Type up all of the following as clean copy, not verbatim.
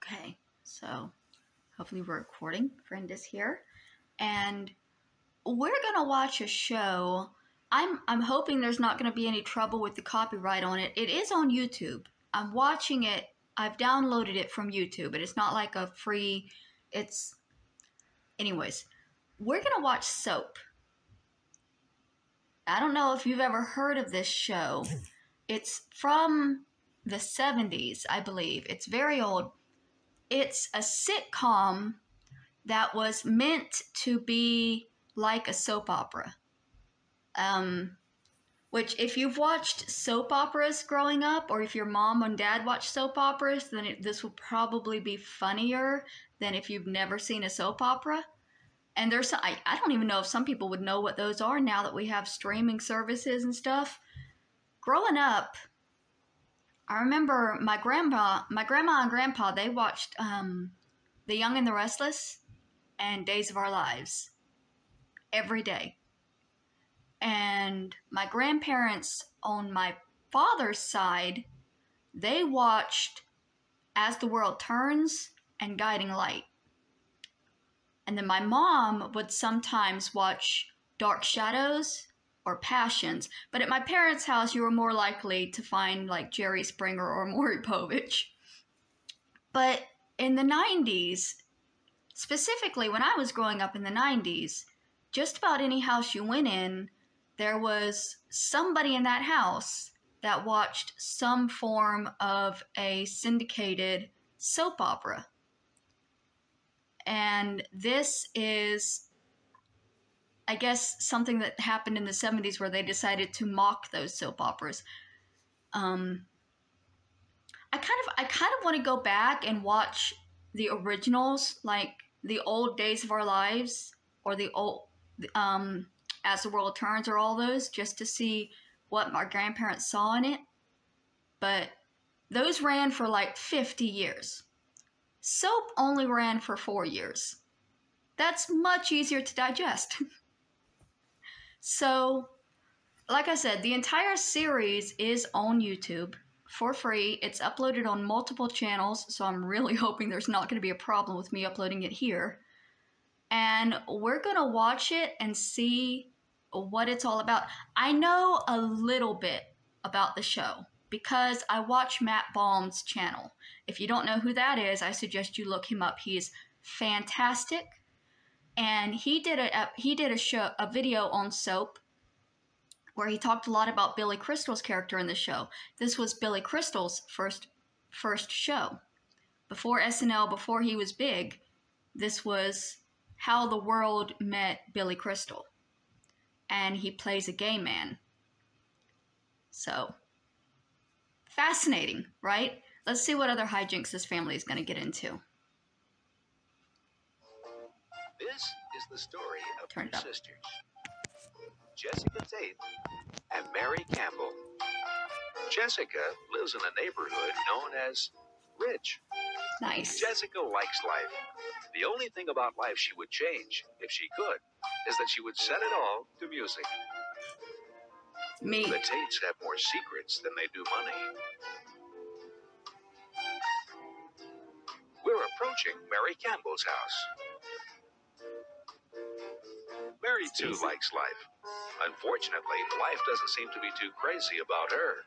Okay, so hopefully we're recording. Friend is here, and we're gonna watch a show. I'm hoping there's not gonna be any trouble with the copyright on it. It is on YouTube. I'm watching it. I've downloaded it from YouTube, but it's not like a free. Anyways, we're gonna watch Soap. I don't know if you've ever heard of this show. It's from the 70s, I believe. It's very old. It's a sitcom that was meant to be like a soap opera. Which if you've watched soap operas growing up, or if your mom and dad watched soap operas, then this will probably be funnier than if you've never seen a soap opera. And there's, I don't even know if some people would know what those are now that we have streaming services and stuff. Growing up, I remember my grandma and grandpa, they watched The Young and the Restless and Days of Our Lives every day. And my grandparents on my father's side, they watched As the World Turns and Guiding Light. And then my mom would sometimes watch Dark Shadows or Passions. But at my parents' house, you were more likely to find like Jerry Springer or Maury Povich. But in the 90s, specifically when I was growing up in the 90s, just about any house you went in, there was somebody in that house that watched some form of a syndicated soap opera. And this is, I guess, something that happened in the 70s where they decided to mock those soap operas. I kind of want to go back and watch the originals, like the old Days of Our Lives or the old As the World Turns, or all those, just to see what my grandparents saw in it. But those ran for like 50 years. Soap only ran for 4 years. That's much easier to digest. So, like I said, the entire series is on YouTube for free. It's uploaded on multiple channels, so I'm really hoping there's not going to be a problem with me uploading it here. And we're going to watch it and see what it's all about. I know a little bit about the show because I watch Matt Baum's channel. If you don't know who that is, I suggest you look him up. He is fantastic. And he did a video on Soap where he talked a lot about Billy Crystal's character in the show. This was Billy Crystal's first show. Before SNL, before he was big, this was how the world met Billy Crystal. And he plays a gay man. So, fascinating, right? Let's see what other hijinks this family is going to get into. This is the story of two sisters, Jessica Tate and Mary Campbell. Jessica lives in a neighborhood known as Rich. Nice. Jessica likes life. The only thing about life she would change, if she could, is that she would set it all to music. Me. The Tates have more secrets than they do money. We're approaching Mary Campbell's house. Mary, too, likes life. Unfortunately, life doesn't seem to be too crazy about her.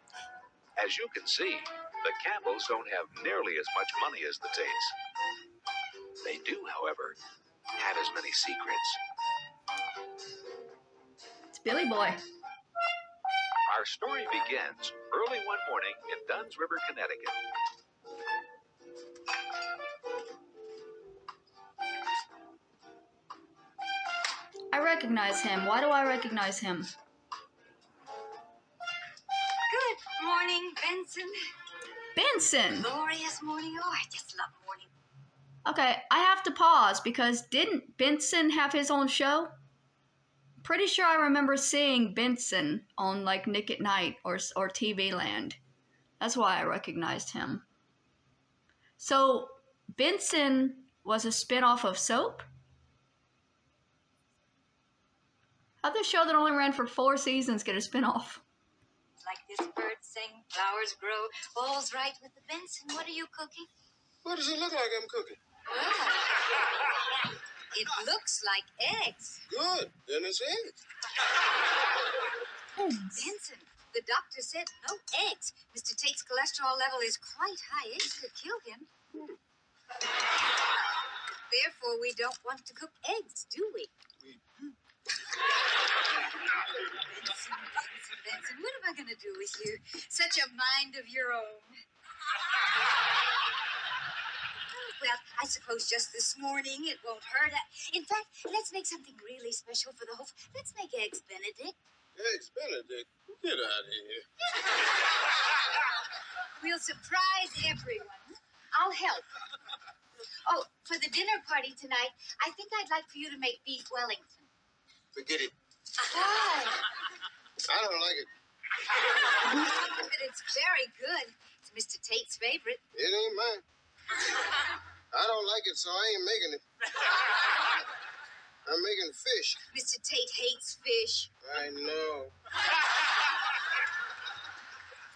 As you can see, the Campbells don't have nearly as much money as the Tates. They do, however, have as many secrets. It's Billy Boy. Our story begins early one morning in Dunn's River, Connecticut. I recognize him. Why do I recognize him? Good morning, Benson. Benson! Glorious morning. Oh, I just love morning. Okay, I have to pause because didn't Benson have his own show? Pretty sure I remember seeing Benson on like Nick at Night or TV Land. That's why I recognized him. So, Benson was a spinoff of Soap? How'd this show that only ran for 4 seasons get a spinoff? Like this bird sing, flowers grow, all's right with the Benson. What are you cooking? What does it look like I'm cooking? Well, it looks like eggs. Good. Then it's eggs. Benson, the doctor said no eggs. Mr. Tate's cholesterol level is quite high. Eggs could kill him. Therefore, we don't want to cook eggs, do we? Benson, what am I going to do with you? Such a mind of your own. Well, I suppose just this morning it won't hurt. In fact, let's make something really special for the whole... Let's make Eggs Benedict. Eggs Benedict? Get out of here. We'll surprise everyone. I'll help. Oh, for the dinner party tonight, I think I'd like for you to make beef Wellington. Forget it. Why? I don't like it. But it's very good. It's Mr. Tate's favorite. It ain't mine. I don't like it, so I ain't making it. I'm making fish. Mr. Tate hates fish. I know.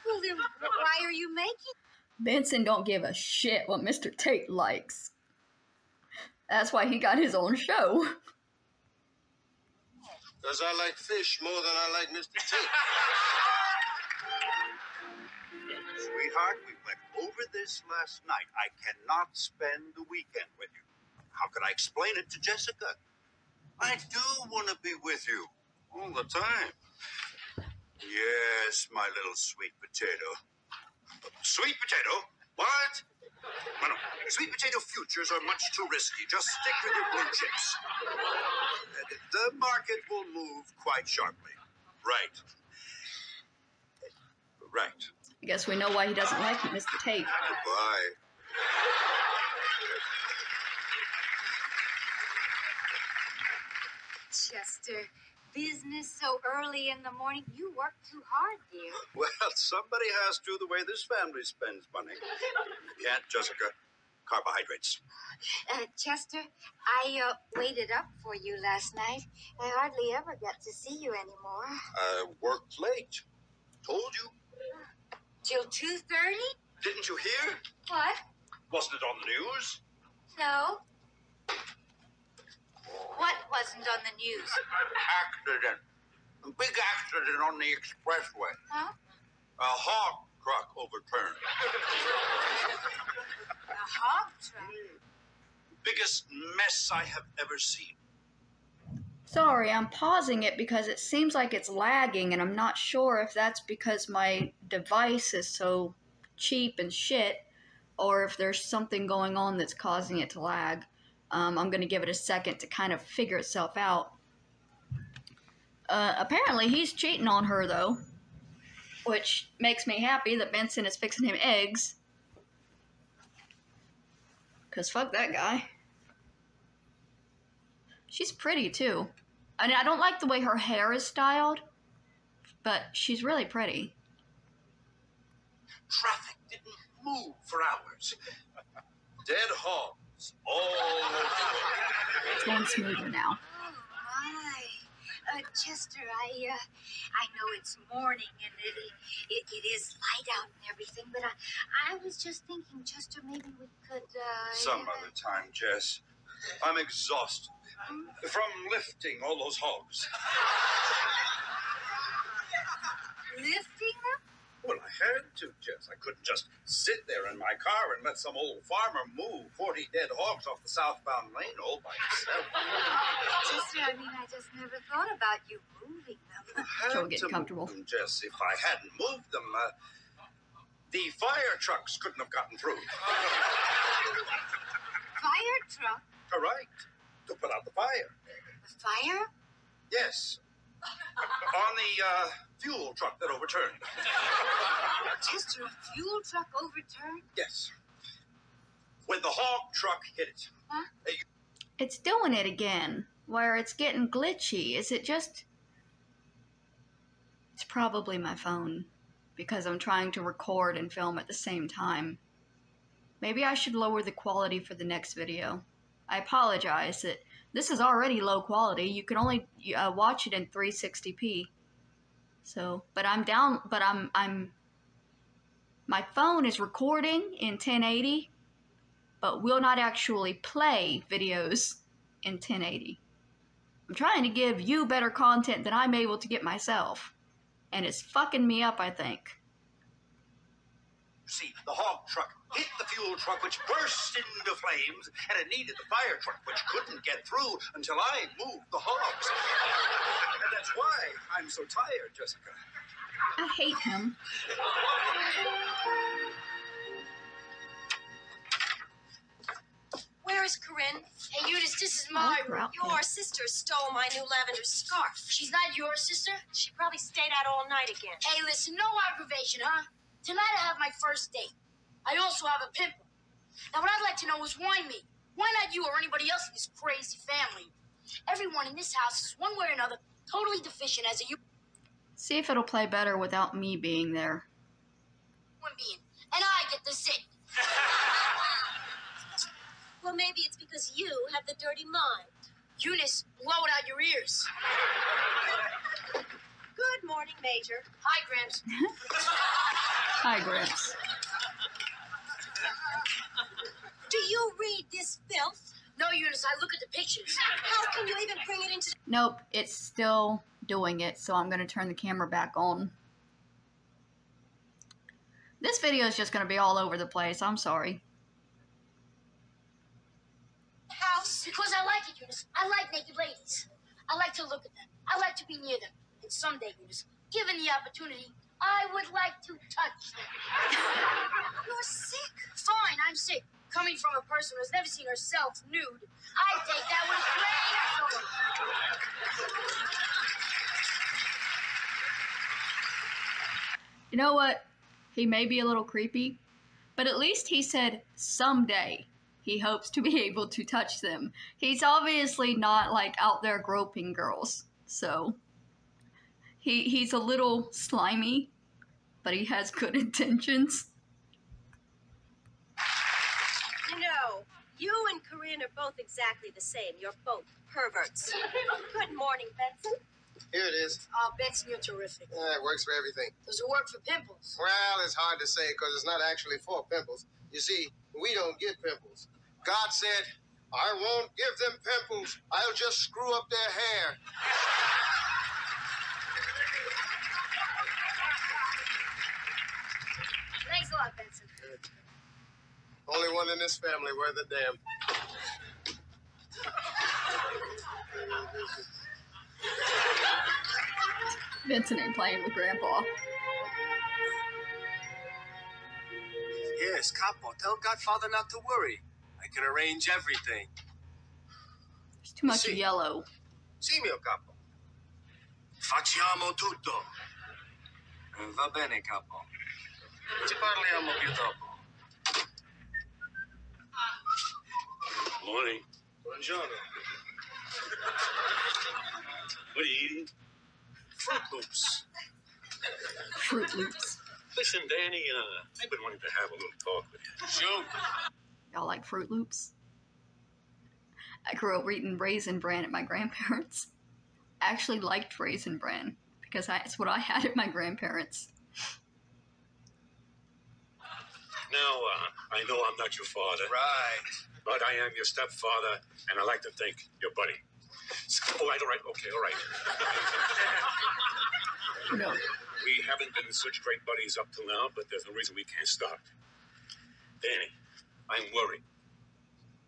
Well, then why are you making? Benson don't give a shit what Mr. Tate likes. That's why he got his own show. Because I like fish more than I like Mr. Tate. Sweetheart, we went over this last night. I cannot spend the weekend with you. How could I explain it to Jessica? I do want to be with you all the time. Yes, my little sweet potato. Sweet potato? What? No. Sweet potato futures are much too risky. Just stick with your blue chips. The market will move quite sharply. Right. Right. I guess we know why he doesn't like Mr. Tate. Goodbye. Chester, business so early in the morning. You work too hard, dear. Well, somebody has to the way this family spends money. Can't, Jessica. Carbohydrates. Chester, I waited up for you last night. I hardly ever get to see you anymore. I worked late. Told you. Till 2:30? Didn't you hear? What? Wasn't it on the news? No. What wasn't on the news? Accident. A big accident on the expressway. Huh? A hog truck overturned. A hog truck? Biggest mess I have ever seen. Sorry, I'm pausing it because it seems like it's lagging, and I'm not sure if that's because my device is so cheap and shit, or if there's something going on that's causing it to lag. I'm going to give it a second to kind of figure itself out. Apparently, he's cheating on her, though, which makes me happy that Benson is fixing him eggs. Because fuck that guy. She's pretty, too. I mean, I don't like the way her hair is styled, but she's really pretty. Traffic didn't move for hours. Dead hogs all over. It's going smoother now. Oh, my. Chester, I know it's morning and it is light out and everything, but I was just thinking, Chester, maybe we could, Some other time, Jess. I'm exhausted from lifting all those hogs. Lifting them? Well, I had to, Jess. I couldn't just sit there in my car and let some old farmer move 40 dead hogs off the southbound lane all by himself. Chester, I mean, I just never thought about you moving them. So get comfortable. Move them, Jess. If I hadn't moved them, the fire trucks couldn't have gotten through. Fire truck? Correct. To put out the fire. The fire? Yes. On the fuel truck that overturned. Chester, a fuel truck overturned? Yes. When the hog truck hit it. Huh? It's doing it again, where it's getting glitchy. Is it just... It's probably my phone, because I'm trying to record and film at the same time. Maybe I should lower the quality for the next video. I apologize that this is already low quality. You can only watch it in 360p. So, but I'm down, but my phone is recording in 1080, but will not actually play videos in 1080. I'm trying to give you better content than I'm able to get myself. And it's fucking me up, I think. See, the hog truck hit the fuel truck, which burst into flames, and it needed the fire truck, which couldn't get through until I moved the hogs. And that's why I'm so tired, Jessica. I hate him. Where is Corinne? Hey, Eunice, this is my room. Your sister stole my new lavender scarf. She's not your sister? She probably stayed out all night again. Hey, listen, no aggravation, huh? Tonight I have my first date. I also have a pimple. Now, what I'd like to know is why me? Why not you or anybody else in this crazy family? Everyone in this house is one way or another totally deficient as a human See if it'll play better without me being there. being, and I get to sit. Well, maybe it's because you have the dirty mind. Eunice, blow it out your ears. Good morning, Major. Hi, Gramps. Hi, Gramps. Do you read this filth? No, Eunice, I look at the pictures. How can you even bring it into... Nope, it's still doing it, so I'm going to turn the camera back on. This video is just going to be all over the place. I'm sorry. house? Because I like it, Eunice. I like naked ladies. I like to look at them. I like to be near them. And someday, Eunice, given the opportunity, I would like to touch them. You're sick. Fine, I'm sick. Coming from a person who has never seen herself nude, I take that with a grain of salt. You know what? He may be a little creepy, but at least he said someday he hopes to be able to touch them. He's obviously not like out there groping girls, so he's a little slimy, but he has good intentions. You know, you and Corinne are both exactly the same. You're both perverts. Good morning, Benson. Here it is. Oh, Benson, you're terrific. It works for everything. Does it work for pimples? Well, it's hard to say because it's not actually for pimples. You see, we don't get pimples. God said, I won't give them pimples. I'll just screw up their hair. Thanks a lot, Benson. Only one in this family worth a damn. Vincent ain't playing with Grandpa. Yes, Capo, tell Godfather not to worry. I can arrange everything. There's too much yellow. Sì, mio capo. Facciamo tutto. Va bene, capo. Ci parliamo più dopo. Morning. Buongiorno. What are you eating? Fruit Loops. Fruit Loops. Listen, Danny, I've been wanting to have a little talk with you. Shoot. Y'all like Fruit Loops? I grew up eating Raisin Bran at my grandparents'. I actually liked Raisin Bran because that's what I had at my grandparents'. Now, I know I'm not your father. Right. But I am your stepfather, and I like to think your buddy. All right, okay, all right. No. We haven't been such great buddies up till now, but there's no reason we can't start. Danny, I'm worried.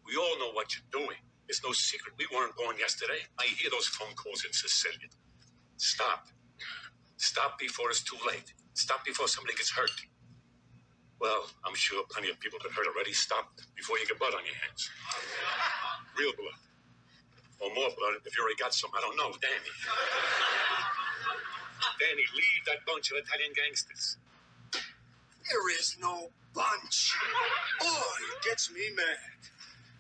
We all know what you're doing. It's no secret. We weren't born yesterday. I hear those phone calls in Sicilian. Stop. Stop before it's too late. Stop before somebody gets hurt. Well, I'm sure plenty of people get hurt already. Stop before you get blood on your hands. Real blood. Or more blood if you already got some. I don't know. Danny. Danny, leave that bunch of Italian gangsters. There is no bunch. Oh, it gets me mad.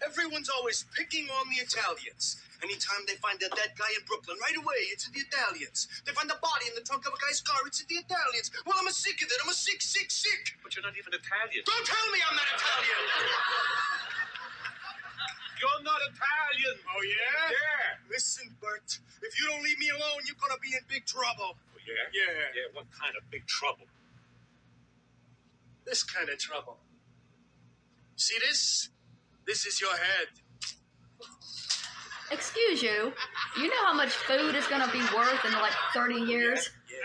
Everyone's always picking on the Italians. Anytime they find a dead guy in Brooklyn, right away, it's the Italians. They find a body in the trunk of a guy's car, it's the Italians. Well, I'm sick of it. I'm sick. But you're not even Italian. Don't tell me I'm not Italian. You're not Italian. Oh, yeah? Yeah. Listen, Bert, if you don't leave me alone, you're going to be in big trouble. Oh, yeah? Yeah. Yeah, what kind of big trouble? This kind of trouble. See this? This is your head. Excuse you. You know how much food is gonna be worth in like 30 years? Yeah.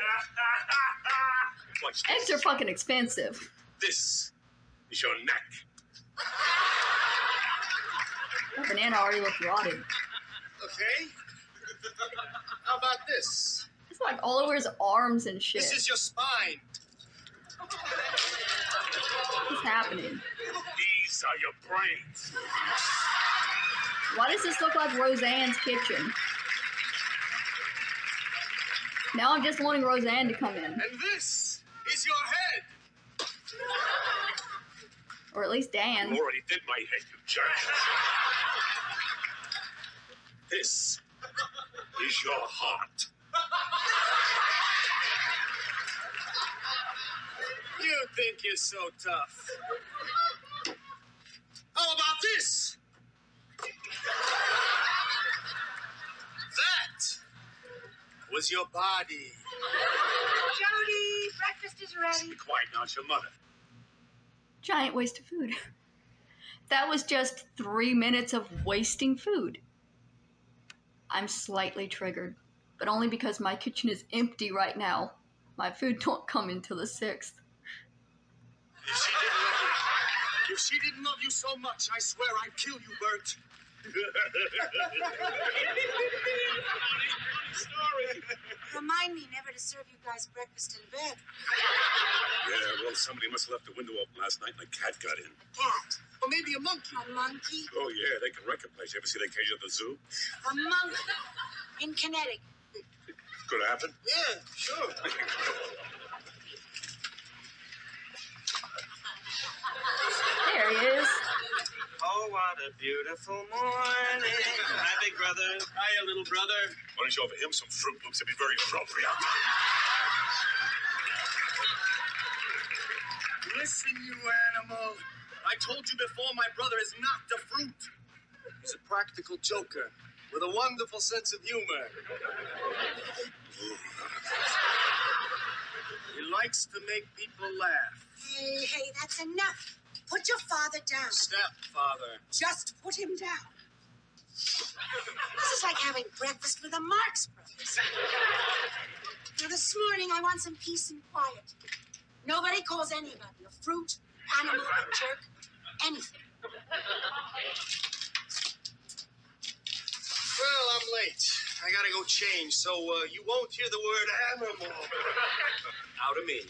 Eggs are fucking expensive. This is your neck. The banana already looked rotted. Okay. How about this? It's like all over his arms and shit. This is your spine. What's happening? These are your brains. Why does this look like Roseanne's kitchen? Now I'm just wanting Roseanne to come in. And this is your head. Or at least Dan. You already did my head, you jerk. This is your heart. You think you're so tough. How about this? That was your body. Jody, breakfast is ready. Be quiet now, it's your mother. Giant waste of food. That was just 3 minutes of wasting food. I'm slightly triggered, but only because my kitchen is empty right now. My food don't come until the 6th. If she didn't love you so much, I swear I'd kill you, Bert. Remind me never to serve you guys breakfast in bed. Yeah, well, somebody must have left the window open last night and a cat got in. Cat. Or maybe a monkey. A monkey? Oh, yeah, they can wreck a place. You ever see that cage at the zoo? A monkey. In Connecticut. Could happen. Yeah, sure. There he is. Oh, what a beautiful morning. Hi, big brother. Hiya, little brother. Why don't you offer him some Fruit Loops? It'd be very appropriate. Listen, you animal. I told you before, my brother is not a fruit. He's a practical joker with a wonderful sense of humor. He likes to make people laugh. Hey, that's enough. Put your father down. Stepfather. Just put him down. This is like having breakfast with the Marx Brothers. Now, this morning, I want some peace and quiet. Nobody calls anybody a fruit, animal, a jerk, anything. Well, I'm late. I gotta go change, so you won't hear the word animal out of me.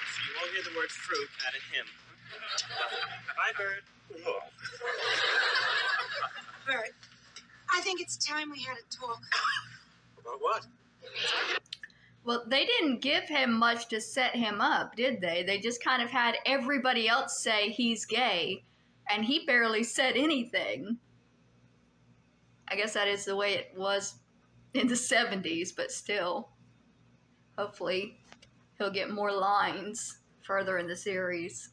So you won't hear the word fruit out of him. Bye, Bert. Oh. Bert, I think it's time we had a talk. About what? Well, they didn't give him much to set him up, did they? They just kind of had everybody else say he's gay, and he barely said anything. I guess that is the way it was in the 70s, but still. Hopefully, he'll get more lines further in the series.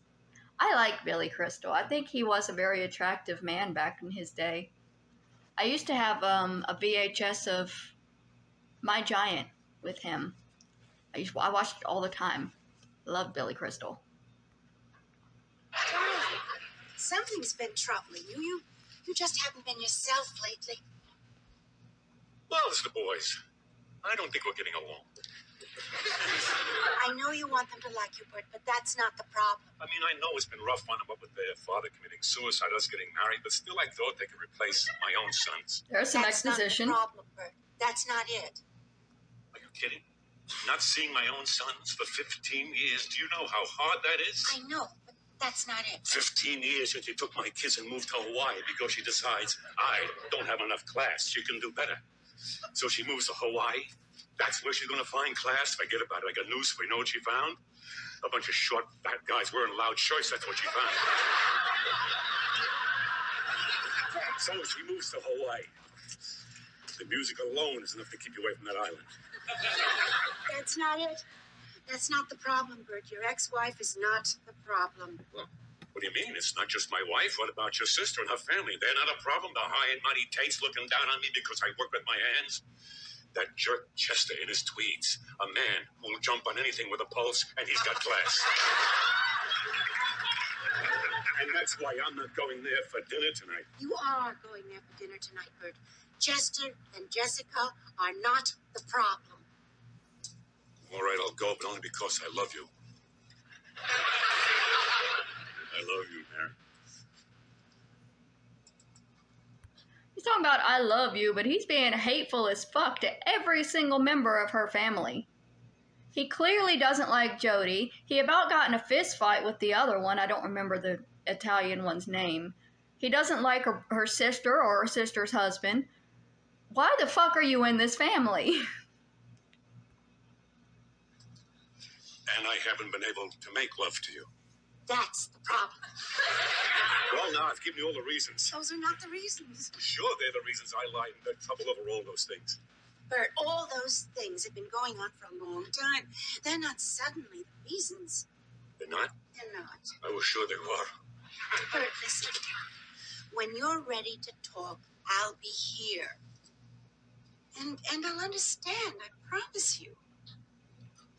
I like Billy Crystal. I think he was a very attractive man back in his day. I used to have a VHS of My Giant with him. I watched it all the time. Love Billy Crystal. Darling, something's been troubling you. You just haven't been yourself lately. Well, it's the boys. I don't think we're getting along. I know you want them to like you, Bert, but that's not the problem. I mean, I know it's been rough on them, what with their father committing suicide, us getting married, but still I thought they could replace my own sons. There's some That's exposition. not the problem, Bert. That's not it. Are you kidding? Not seeing my own sons for 15 years. Do you know how hard that is? I know, but that's not it. 15 years since you took my kids and moved to Hawaii because she decides I don't have enough class. She can do better. So she moves to Hawaii. That's where she's going to find class. Forget about it. I got news for you. Know what she found? A bunch of short, fat guys wearing loud shirts. That's what she found. So she moves to Hawaii. The music alone is enough to keep you away from that island. That's not it. That's not the problem, Bert. Your ex-wife is not the problem. Well, What do you mean? It's not just my wife. What about your sister and her family? They're not a problem. The high and mighty Tates looking down on me because I work with my hands. That jerk Chester in his tweeds. A man who will jump on anything with a pulse, and he's got class. And that's why I'm not going there for dinner tonight. You are going there for dinner tonight, Bert. Chester and Jessica are not the problem. All right, I'll go, but only because I love you. I love you, Mary. He's talking about I love you, but he's being hateful as fuck to every single member of her family. He clearly doesn't like Jody. He about got in a fist fight with the other one. I don't remember the Italian one's name. He doesn't like her sister or her sister's husband. Why the fuck are you in this family? And I haven't been able to make love to you. That's the problem. Well, now I've given you all the reasons. Those are not the reasons. Sure, they're the reasons I lied and got trouble over all those things. Bert, all those things have been going on for a long time. They're not suddenly the reasons. They're not? They're not. I was sure they were. Bert, listen. When you're ready to talk, I'll be here. And I'll understand, I promise you.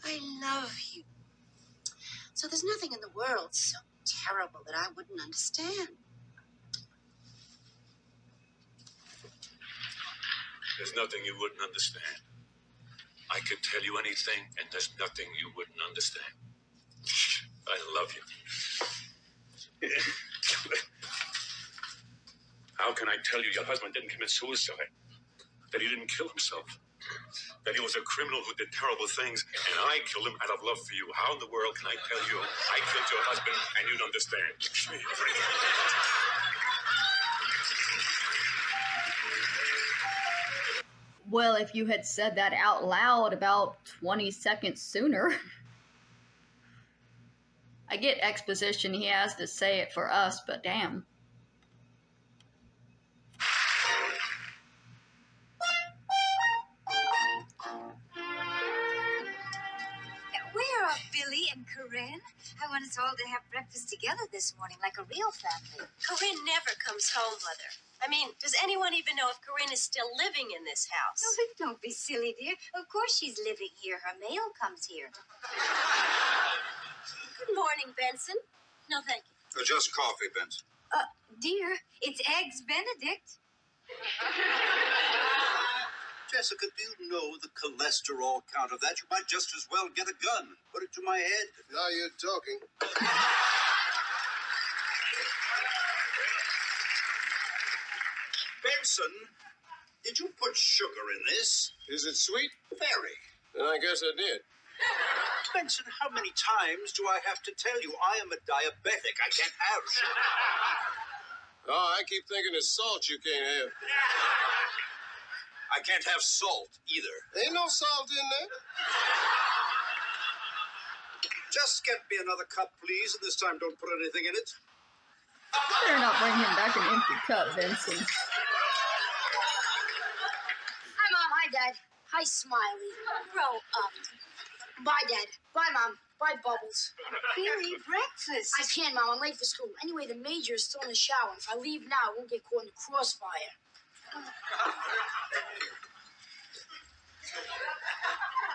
I love you. So there's nothing in the world so terrible that I wouldn't understand. There's nothing you wouldn't understand. I could tell you anything, and there's nothing you wouldn't understand. I love you. How can I tell you your husband didn't commit suicide? That he didn't kill himself? That he was a criminal who did terrible things, and I killed him out of love for you? How in the world can I tell you I killed your husband and you'd understand? Well, if you had said that out loud about 20 seconds sooner. I get exposition, he has to say it for us, but damn. Where are Billy and Corinne? I want us all to have breakfast together this morning, like a real family. Corinne never comes home, Mother. I mean, does anyone even know if Corinne is still living in this house? Oh, don't be silly, dear. Of course she's living here. Her mail comes here. Good morning, Benson. No, thank you. Just coffee, Benson. Dear, it's Eggs Benedict. Jessica, do you know the cholesterol count of that? You might just as well get a gun. Put it to my head. Now you're talking. Benson, did you put sugar in this? Is it sweet? Very. Then I guess I did. Benson, how many times do I have to tell you I am a diabetic? I can't have sugar. Oh, I keep thinking it's salt you can't have. I can't have salt either. Ain't no salt in there. Just get me another cup, please, and this time don't put anything in it. Better not bring him back an empty cup, Vincent. Hi, Mom. Hi, Dad. Hi, Smiley. Grow up. Bye, Dad. Bye, Mom. Bye, Bubbles. Billy, breakfast. I can't, Mom. I'm late for school. Anyway, the major is still in the shower. If I leave now, I won't get caught in the crossfire.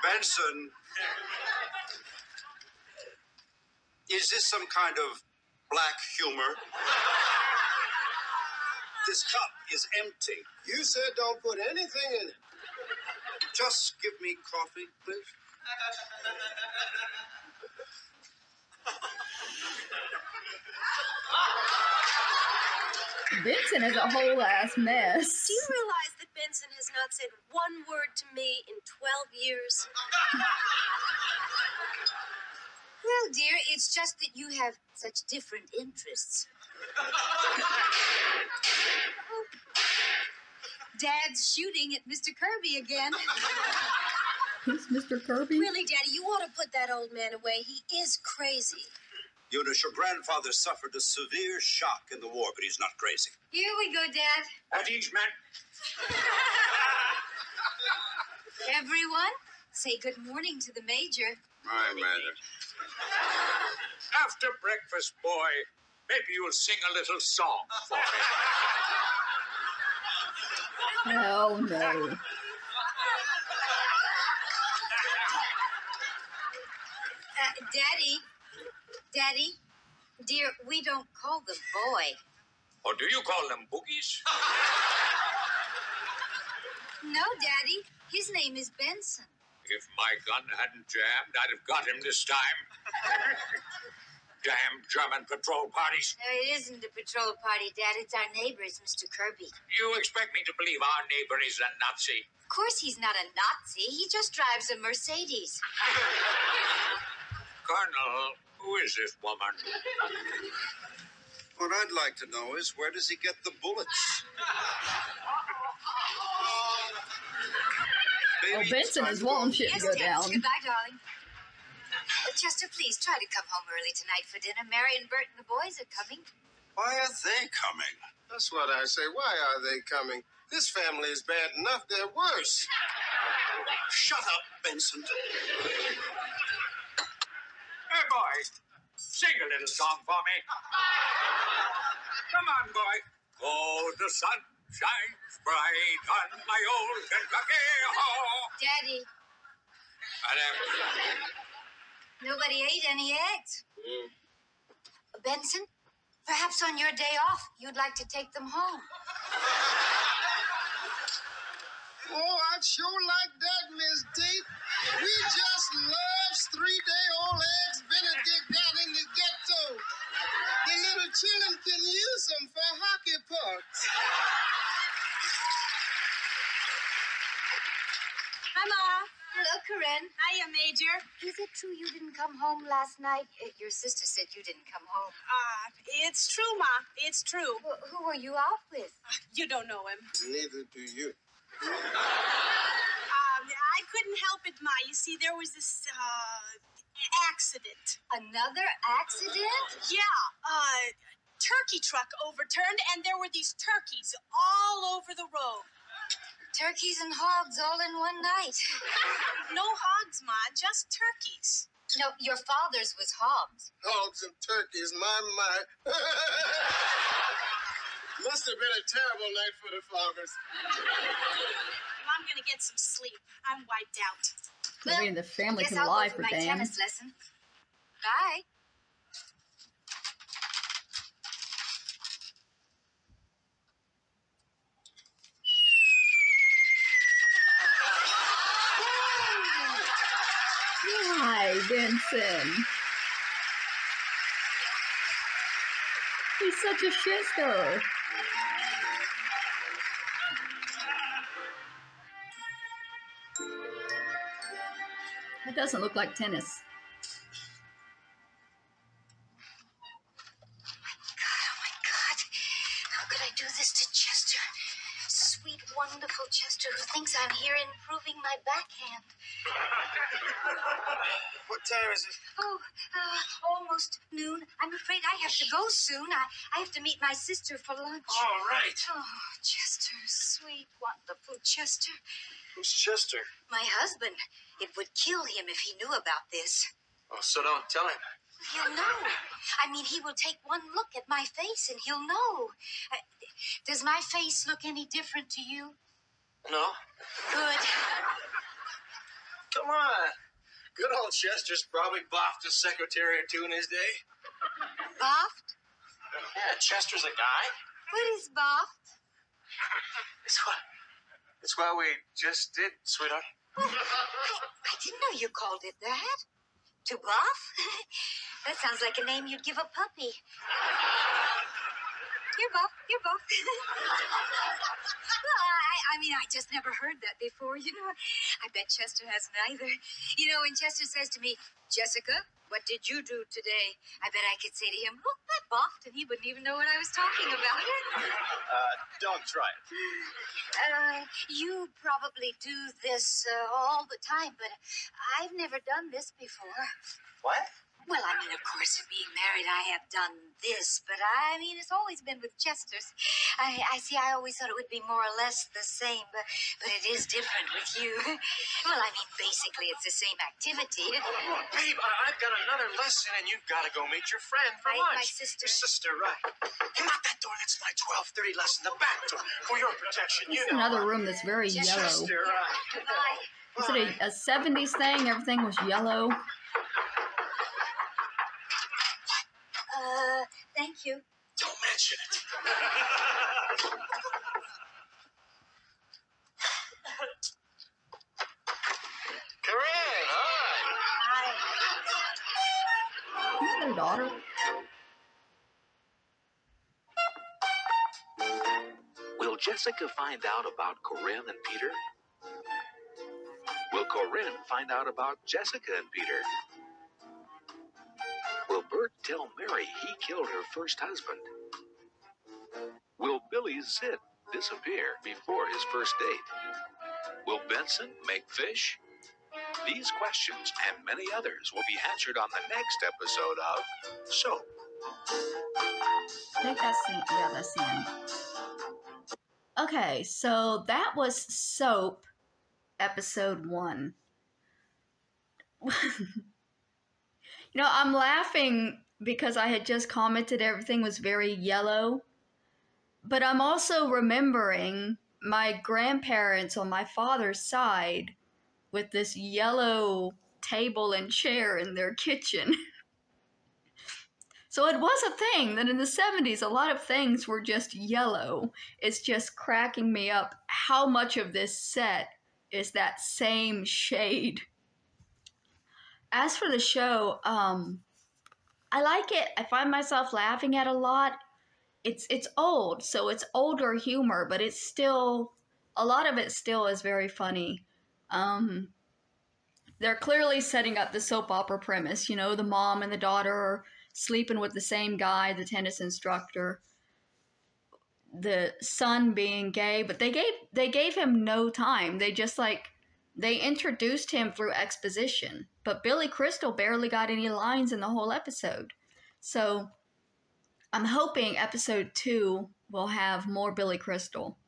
Benson, is this some kind of black humor? This cup is empty. You said don't put anything in it. Just give me coffee, please. Vincent is a whole ass mess. Do you realize that Benson has not said one word to me in 12 years? Well, dear, it's just that you have such different interests. Dad's shooting at Mr. Kirby again. Who's Mr. Kirby? Really, Daddy, you ought to put that old man away. He is crazy. Eunice, your grandfather suffered a severe shock in the war, but he's not crazy. Here we go, Dad. At each man. Everyone, say good morning to the Major. My mother. After breakfast, boy. maybe you'll sing a little song for me. Hell no. Daddy, dear, we don't call them boy. Or do you call them boogies? No, Daddy, his name is Benson. If my gun hadn't jammed, I'd have got him this time. Damn German patrol parties. No, it isn't a patrol party, Dad. It's our neighbors, Mr. Kirby. You expect me to believe our neighbor is a Nazi? Of course he's not a Nazi. He just drives a Mercedes. Colonel, who is this woman? What I'd like to know is, where does he get the bullets? Oh, Benson is wanting shit to go down. Goodbye, darling. Chester, please try to come home early tonight for dinner. Mary and Bert and the boys are coming. Why are they coming? That's what I say. Why are they coming? This family is bad enough. They're worse. Shut up, Benson. Hey, boy, sing a little song for me. Come on, boy. Oh, the sun shines bright on my old Kentucky home. Daddy, And nobody ate any eggs. Benson, perhaps on your day off, you'd like to take them home. Oh, I'd sure like that, Miss Tate. We just loves 3-day-old eggs Benedict got in the ghetto. The little children can use them for hockey pucks. Hi, Ma. Hello, Corinne. Hiya, Major. Is it true you didn't come home last night? Your sister said you didn't come home. It's true, Ma. It's true. Who were you out with? You don't know him. Neither do you. I couldn't help it, Ma. You see, there was this, accident. Another accident? Yeah, turkey truck overturned, and there were these turkeys all over the road. Turkeys and hogs all in one night. No hogs, Ma, just turkeys. No, your father's was hogs. Hogs and turkeys, my. Must have been a terrible night for the Foggers. Well, I'm gonna get some sleep. I'm wiped out. I mean, the family guess can I'll lie go for my damn. tennis lesson. Bye. Hi, Benson. He's such a shister. That doesn't look like tennis. Oh my God. How could I do this to Chester? Sweet, wonderful Chester, who thinks I'm here improving my backhand. What time is it? Oh, almost noon. I'm afraid I have to go soon. I have to meet my sister for lunch. All right. Oh, Chester, sweet, wonderful Chester. Who's Chester? My husband. It would kill him if he knew about this. Oh, so don't tell him. He'll know. I mean, he will take one look at my face and he'll know. Does my face look any different to you? No. Good. Come on. Good old Chester's probably boffed a secretary or two in his day. Boffed? Yeah, Chester's a guy. What is boffed? It's what we just did, sweetheart. I didn't know you called it that. To buff? That sounds like a name you'd give a puppy. You're buff. You're buff. Well, I mean, I just never heard that before, you know. I bet Chester hasn't either. You know, when Chester says to me, Jessica, what did you do today? I bet I could say to him, look, that buffed, and he wouldn't even know what I was talking about. Don't try it. You probably do this all the time, but I've never done this before. What? Well, I mean, of course, being married, I have done this, but I mean, it's always been with Chester's. I see. I always thought it would be more or less the same, but it is different with you. Well, I mean, basically, it's the same activity. Look, babe, I've got another lesson, and you've got to go meet your friend for lunch. My sister. Your sister, right? Hey, not that door. That's my 12:30 lesson. The back door, for your protection. This is another room that's very yellow. Sister, right? Goodbye. Is it a 70s thing? Everything was yellow. Thank you. Don't mention it. Corinne, hi. Hi. Is that her daughter? Will Jessica find out about Corinne and Peter? Will Corinne find out about Jessica and Peter? Will Bert tell Mary he killed her first husband? Will Billy's zit disappear before his first date? Will Benson make fish? These questions and many others will be answered on the next episode of Soap. I think that's the, yeah, that's the end. Okay, so that was Soap, episode 1. You know, I'm laughing because I had just commented everything was very yellow, but I'm also remembering my grandparents on my father's side with this yellow table and chair in their kitchen. So it was a thing that in the 70s, a lot of things were just yellow. It's just cracking me up how much of this set is that same shade. As for the show, I like it. I find myself laughing at a lot. It's old, so it's older humor, but it's still, a lot of it still is very funny. They're clearly setting up the soap opera premise. You know, the mom and the daughter are sleeping with the same guy, the tennis instructor. The son being gay, but they gave him no time. They just they introduced him through exposition. But Billy Crystal barely got any lines in the whole episode. So I'm hoping episode 2 will have more Billy Crystal.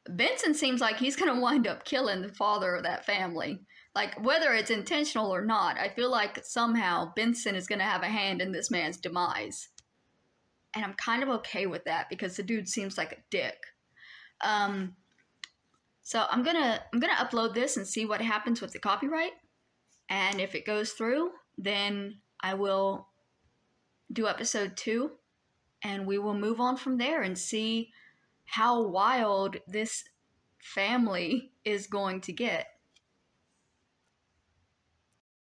Benson seems like he's going to wind up killing the father of that family. Like, whether it's intentional or not, I feel like somehow Benson is going to have a hand in this man's demise. And I'm kind of okay with that because the dude seems like a dick. So I'm gonna upload this and see what happens with the copyright. And if it goes through, then I will do episode 2. And we will move on from there and see how wild this family is going to get.